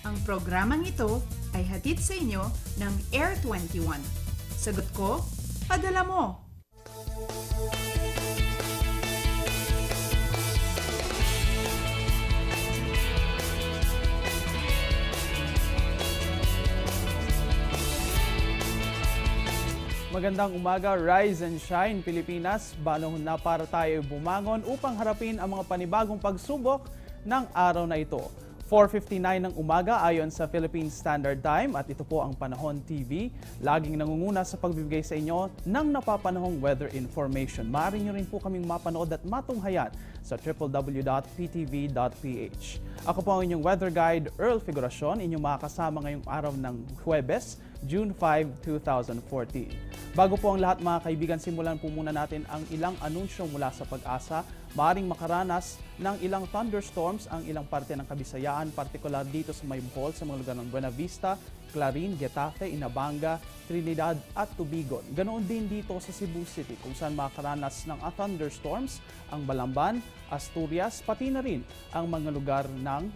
Ang programang ito ay hatid sa inyo ng Air 21. Sagot ko, padala mo! Magandang umaga, Rise and Shine Pilipinas. Panahon na para tayo bumangon upang harapin ang mga panibagong pagsubok ng araw na ito. 4:59 ng umaga ayon sa Philippine Standard Time at ito po ang Panahon TV. Laging nangunguna sa pagbibigay sa inyo ng napapanahong weather information. Maaari nyo rin po kaming mapanood at matunghayan sa www.ptv.ph. Ako po ang inyong weather guide, Earl Figuracion, inyong makakasama ngayong araw ng Huwebes, June 5, 2014. Bago po ang lahat mga kaibigan, simulan po muna natin ang ilang anunsyo mula sa Pag-asa. Maaring makaranas ng ilang thunderstorms ang ilang parte ng Kabisayaan, partikular dito sa may Bohol, sa mga lugar ng Buena Vista, Clarin, Getafe, Inabanga, Trinidad at Tubigon. Ganoon din dito sa Cebu City kung saan makaranas ng thunderstorms ang Balamban, Asturias, pati na rin ang mga lugar ng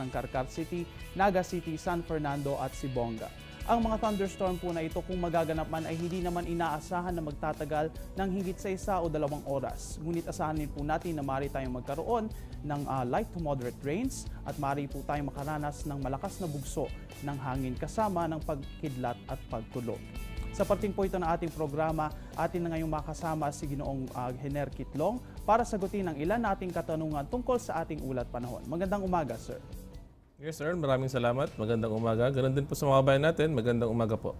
Carcar City, Naga City, San Fernando at Sibonga. Ang mga thunderstorm po na ito kung magaganap man ay hindi naman inaasahan na magtatagal ng higit sa 1 o 2 oras. Ngunit asahan din po natin na maaari tayong magkaroon ng light to moderate rains at maaari po tayong makaranas ng malakas na bugso ng hangin kasama ng pagkidlat at pagkulog. Sa parting po ito ng ating programa, atin na ngayong makasama si Ginoong Hener Kitlong para sagutin ang ilan nating katanungan tungkol sa ating ulat panahon. Magandang umaga, sir. Yes, sir. Maraming salamat. Magandang umaga. Ganun din po sa mga kabayan natin. Magandang umaga po.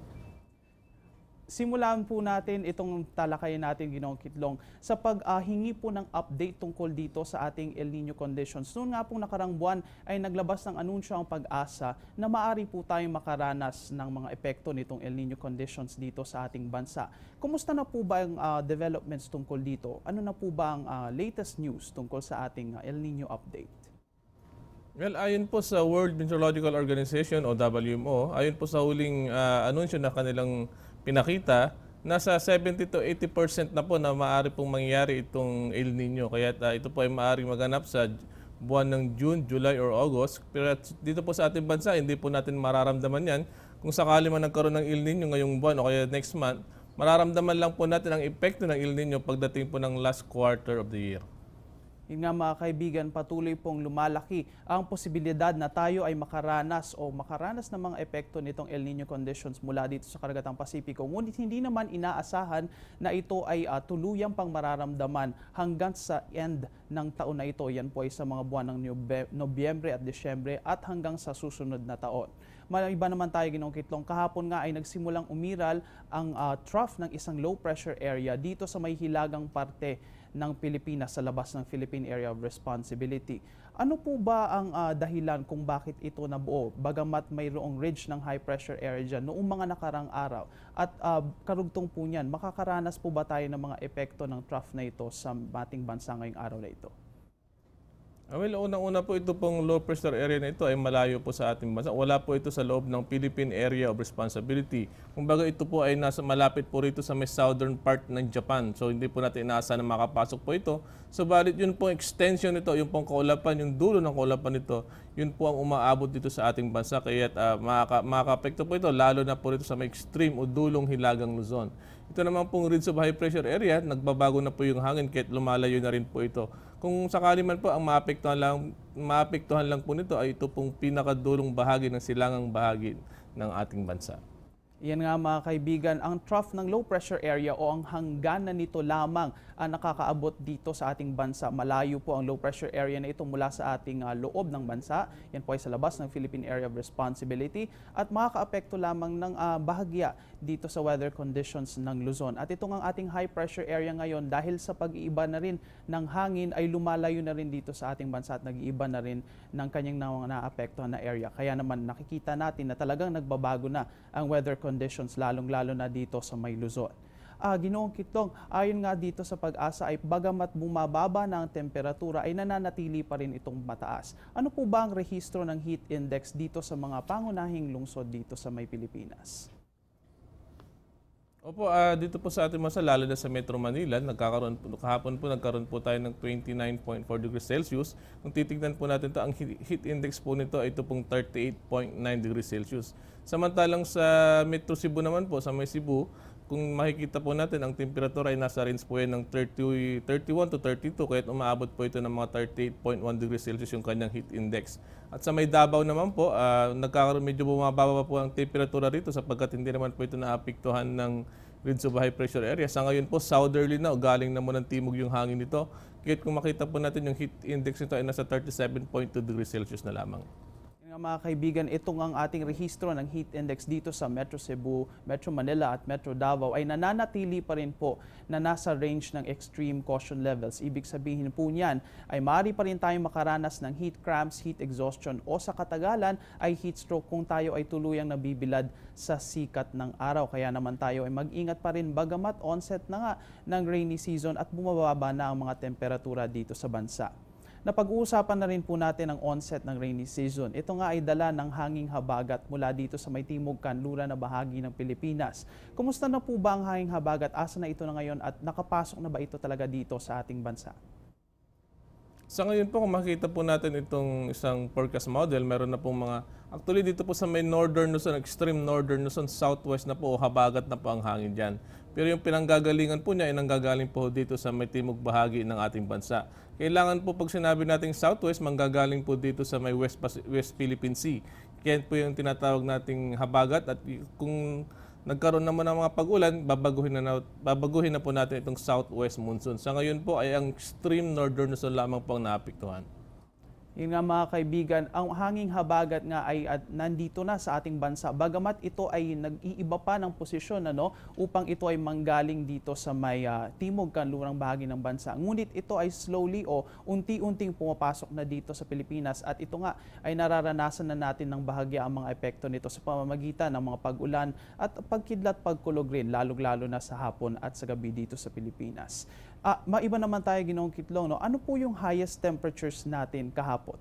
Simulan po natin itong talakayan natin, Ginoong Kitlong, sa paghingi po ng update tungkol dito sa ating El Nino conditions. Noon nga pong nakarang buwan ay naglabas ng anunsyo ang Pag-asa na maaari po tayong makaranas ng mga epekto nitong El Nino conditions dito sa ating bansa. Kumusta na po ba ang developments tungkol dito? Ano na po ba ang latest news tungkol sa ating El Nino update? Well, ayon po sa World Meteorological Organization o WMO, ayon po sa huling anunsyo na kanilang pinakita, nasa 70 to 80% na po na maaari pong mangyayari itong El Nino. Kaya ito po ay maaaring maganap sa buwan ng June, July or August. Pero dito po sa ating bansa, hindi po natin mararamdaman yan. Kung sakali man nagkaroon ng El Nino ngayong buwan o kaya next month, mararamdaman lang po natin ang epekto ng El Nino pagdating po ng last quarter of the year. Yun nga mga kaibigan, patuloy pong lumalaki ang posibilidad na tayo ay makaranas ng mga epekto nitong El Nino conditions mula dito sa Karagatang Pasipiko. Ngunit hindi naman inaasahan na ito ay tuluyang pang mararamdaman hanggang sa end ng taon na ito. Yan po ay sa mga buwan ng Nobyembre at Disyembre at hanggang sa susunod na taon. Iba naman tayo, Ginoong Kitlong. Kahapon nga ay nagsimulang umiral ang trough ng isang low pressure area dito sa may hilagang parte ng Pilipinas sa labas ng Philippine Area of Responsibility. Ano po ba ang dahilan kung bakit ito nabuo? Bagamat mayroong ridge ng high pressure area dyan noong mga nakarang araw. At karugtong po niyan, makakaranas po ba tayo ng mga epekto ng trough na ito sa ating bansa ngayong araw na ito? Well, unang-una po ito pong low pressure area na ito ay malayo po sa ating bansa. Wala po ito sa loob ng Philippine Area of Responsibility. Kumbaga ito po ay malapit po rito sa may southern part ng Japan. So hindi po natin inaasahan na makapasok po ito. Subalit yun pong extension nito, yung pong kaulapan, yung dulo ng kaulapan nito, yun po ang umaabot dito sa ating bansa. Kaya makaka-apekto po ito lalo na po rito sa may extreme o dulong hilagang Luzon. Ito naman pong ridge of high pressure area, nagbabago na po yung hangin kahit lumalayo na rin po ito. Kung sakali man po ang maapektuhan lang po nito ay ito pong pinakadulong bahagi ng silangang bahagi ng ating bansa. Yan nga mga kaibigan, ang trough ng low pressure area o ang hangganan nito lamang ang nakakaabot dito sa ating bansa. Malayo po ang low pressure area na ito mula sa ating loob ng bansa. Yan po ay sa labas ng Philippine Area of Responsibility at makakaapekto lamang ng bahagya dito sa weather conditions ng Luzon. At ito ang ating high pressure area ngayon dahil sa pag-iiba na rin ng hangin ay lumalayo na rin dito sa ating bansa at nag-iiba na rin ng kanyang naapektuhan na area. Kaya naman nakikita natin na talagang nagbabago na ang weather conditions lalong-lalo na dito sa may Luzon. Ginoong Kitlong, ayon nga dito sa Pag-asa ay bagamat bumababa na ang temperatura ay nananatili pa rin itong mataas. Ano po ba ang rehistro ng heat index dito sa mga pangunahing lungsod dito sa may Pilipinas? Opo, dito po sa ating bansa, lalo na sa Metro Manila, kahapon po nagkaroon po tayo ng 29.4 degrees Celsius. Kung titignan po natin ito, ang heat index po nito ay ito pong 38.9 degrees Celsius. Samantalang sa Metro Cebu naman po, sa may Cebu, kung makikita po natin, ang temperatura ay nasa range po yan ng 31 to 32, kaya't umaabot po ito ng mga 38.1 degrees Celsius yung kanyang heat index. At sa may Davao naman po, medyo bumababa po ang temperatura rito sapagkat hindi naman po ito naapektuhan ng rinse of high pressure area. Sa ngayon po, southerly na o galing na mo ng timog yung hangin nito. Kaya't kung makita po natin yung heat index nito ay nasa 37.2 degrees Celsius na lamang. Mga kaibigan, itong ang ating rehistro ng heat index dito sa Metro Cebu, Metro Manila at Metro Davao ay nananatili pa rin po na nasa range ng extreme caution levels. Ibig sabihin po niyan ay maaari pa rin tayong makaranas ng heat cramps, heat exhaustion o sa katagalan ay heat stroke kung tayo ay tuluyang nabibilad sa sikat ng araw. Kaya naman tayo ay mag-ingat pa rin bagamat onset na nga ng rainy season at bumababa na ang mga temperatura dito sa bansa. Napag-uusapan na rin po natin ang onset ng rainy season. Ito nga ay dala ng hanging habagat mula dito sa may timog kanluran na bahagi ng Pilipinas. Kumusta na po ba ang hanging habagat? Asa na ito na ngayon at nakapasok na ba ito talaga dito sa ating bansa? Sa ngayon po, kung makikita po natin itong isang forecast model, meron na pong actually dito po sa may northern Luzon, extreme northern Luzon, southwest na po, habagat na po ang hangin dyan. Pero yung pinanggagalingan po niya ay nanggagaling po dito sa may timog bahagi ng ating bansa. Kailangan po pag sinabi nating southwest, manggagaling po dito sa may West Philippine Sea. Kaya po yung tinatawag nating habagat at kung nagkaroon naman ng mga pag-ulan, babaguhin na po natin itong southwest monsoon. Sa ngayon po ay ang extreme northern Luzon lamang po ang naapektuhan. Yun nga mga kaibigan, ang hanging habagat nga ay nandito na sa ating bansa. Bagamat ito ay nag-iiba pa ng posisyon upang ito ay manggaling dito sa may timog kanlurang bahagi ng bansa. Ngunit ito ay slowly o unti-unting pumapasok na dito sa Pilipinas at ito nga ay nararanasan na natin ng bahagya ang mga epekto nito sa pamamagitan ng mga pag-ulan at pagkidlat pagkulog rin, lalo-lalo na sa hapon at sa gabi dito sa Pilipinas. Maiba naman tayo, Ginoong Kitlong, ano po yung highest temperatures natin kahapon?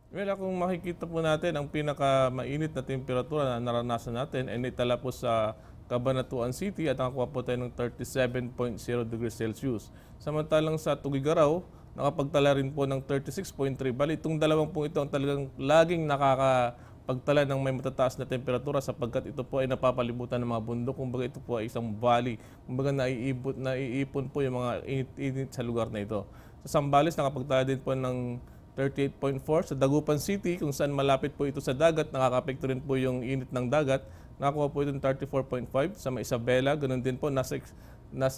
Well, kung makikita po natin, ang pinakamainit na temperatura na naranasan natin ay naitala po sa Cabanatuan City at nakakuha po tayo ng 37.0 degrees Celsius. Samantalang sa Tugigaraw, nakapagtala rin po ng 36.3. Bali, itong dalawang po ito ang talagang laging nakakapagtala ng may matataas na temperatura sapagkat ito po ay napapalibutan ng mga bundok. Kumbaga ito po ay isang valley. Kumbaga naiipon po yung mga init sa lugar na ito. Sa Zambales, nakapagtala din po ng 38.4. Sa Dagupan City, kung saan malapit po ito sa dagat, nakakapekto rin po yung init ng dagat. Nakakuha po ito ng 34.5. Sa Isabela, ganun din po, nasa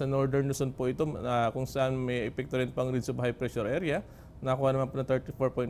northern Luzon po ito, kung saan may epekto rin po ang rinse of high pressure area. Nakakuha naman po ng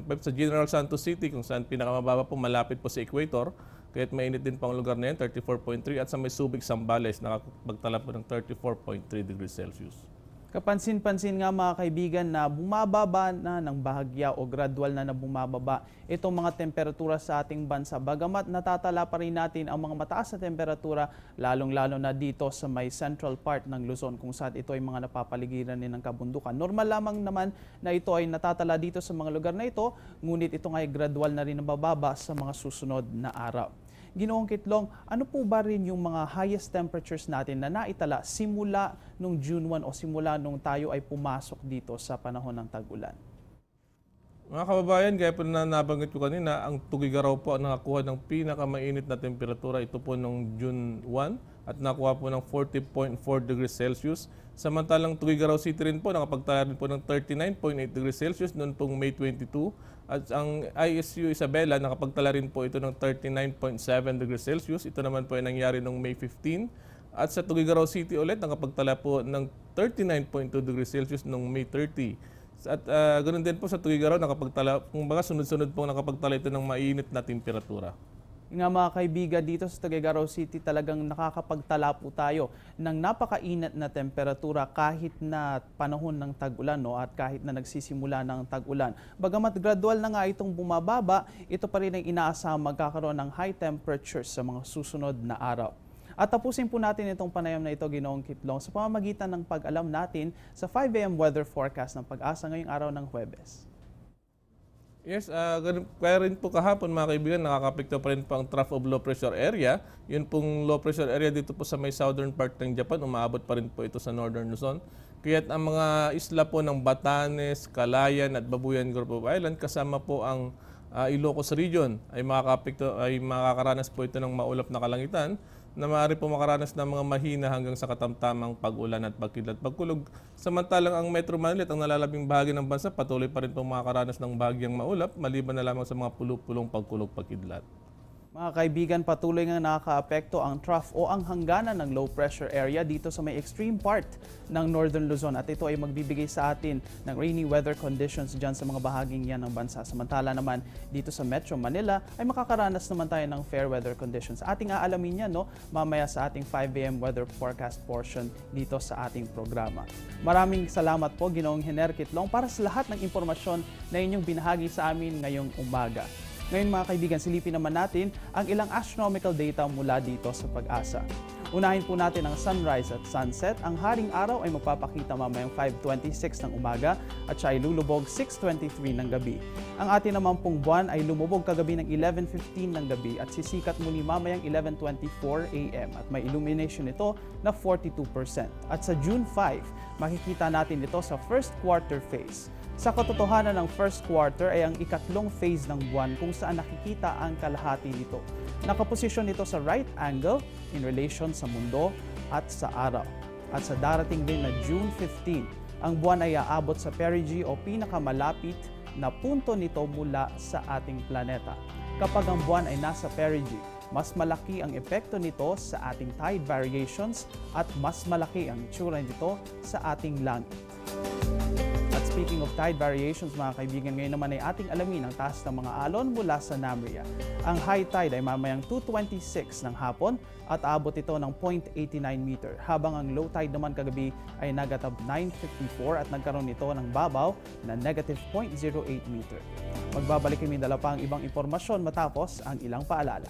34.5. Sa General Santos City, kung saan pinakamababa po, malapit po sa equator, kaya't mainit din po ang lugar na yan, 34.3. At sa may Subic, Zambales, nakapagtala po ng 34.3 degrees Celsius. Kapansin-pansin nga mga kaibigan na bumababa na ng bahagya o gradual na bumababa itong mga temperatura sa ating bansa. Bagamat natatala pa rin natin ang mga mataas na temperatura, lalong-lalo na dito sa may central part ng Luzon kung saan ito ay mga napapaligiran din ng kabundukan. Normal lamang naman na ito ay natatala dito sa mga lugar na ito, ngunit ito ay gradual na rin nabababa sa mga susunod na araw. Ginoong Kitlong, ano po ba rin yung mga highest temperatures natin na naitala simula nung June 1 o simula nung tayo ay pumasok dito sa panahon ng tag-ulan? Mga kababayan, gaya po na nabanggit ko kanina, ang Tugigaraw po ang nakakuha ng pinakamainit na temperatura. Ito po nung June 1 at nakuha po ng 40.4 degrees Celsius. Samantalang Tugigaraw City rin po, nakapagtala rin po ng 39.8 degrees Celsius noon pong May 22. At ang ISU Isabela, nakapagtala rin po ito ng 39.7 degrees Celsius. Ito naman po ay nangyari noong May 15. At sa Tugigaraw City ulit, nakapagtala po ng 39.2 degrees Celsius noong May 30. At ganoon din po sa Tugigaraw, nakapagtala, kung baga sunod-sunod po nakapagtala ito ng mainit na temperatura. Nga mga kaibigan, dito sa Tugigaraw City talagang nakakapagtala po tayo ng napakainit na temperatura kahit na panahon ng tag-ulan at kahit na nagsisimula ng tag-ulan. Bagamat gradual na nga itong bumababa, ito pa rin ang inaasahang magkakaroon ng high temperatures sa mga susunod na araw. At tapusin po natin itong panayam na ito, Ginoong Kitlong, sa pamamagitan ng pag-alam natin sa 5 AM weather forecast ng Pag-asa ngayong araw ng Huwebes. Yes, kaya rin po kahapon mga kaibigan, nakakapekto pa rin po ang trough of low pressure area. Yun pong low pressure area dito po sa may southern part ng Japan, umaabot pa rin po ito sa northern Luzon. Kaya't ang mga isla po ng Batanes, Calayan at Babuyan Group of Island, kasama po ang Ilocos Region, ay makakaranas po ito ng maulap na kalangitan na maaari po makaranas ng mga mahina hanggang sa katamtamang pag-ulan at pagkilat-pagkulog. Samantalang ang Metro Manila at ang nalalabing bahagi ng bansa patuloy pa rin po makakaranas ng bahagyang maulap maliban na lamang sa mga pulong pagkulog-pagkidlat. Mga kaibigan, patuloy nga nakakaapekto ang trough o ang hangganan ng low pressure area dito sa may extreme part ng Northern Luzon at ito ay magbibigay sa atin ng rainy weather conditions dyan sa mga bahaging yan ng bansa. Samantala naman dito sa Metro Manila ay makakaranas naman tayo ng fair weather conditions. Ating aalamin yan mamaya sa ating 5 AM weather forecast portion dito sa ating programa. Maraming salamat po Ginoong Hener Kitlong para sa lahat ng impormasyon na inyong binahagi sa amin ngayong umaga. Ngayon mga kaibigan, silipin naman natin ang ilang astronomical data mula dito sa Pag-asa. Unahin po natin ang sunrise at sunset. Ang haring araw ay magpapakita mamayang 5:26 ng umaga at siya ay lulubog 6:23 ng gabi. Ang atin naman pong buwan ay lumubog kagabi ng 11:15 ng gabi at sisikat muli mamayang 11:24 AM at may illumination ito na 42%. At sa June 5, makikita natin ito sa first quarter phase. Sa katotohanan ng first quarter ay ang ikatlong phase ng buwan kung saan nakikita ang kalahati nito. Nakaposisyon ito sa right angle in relation sa mundo at sa araw. At sa darating din na June 15, ang buwan ay aabot sa perigee o pinakamalapit na punto nito mula sa ating planeta. Kapag ang buwan ay nasa perigee, mas malaki ang epekto nito sa ating tide variations at mas malaki ang itsura nito sa ating langit. Speaking of tide variations mga kaibigan, ngayon naman ay ating alamin ang taas ng mga alon mula sa NAMRIA. Ang high tide ay mamayang 2:26 ng hapon at aabot ito ng 0.89 meter, habang ang low tide naman kagabi ay nagatab 9:54 at nagkaroon ito ng babaw na negative 0.08 meter. Magbabalik kami dala pa ang ibang impormasyon matapos ang ilang paalala.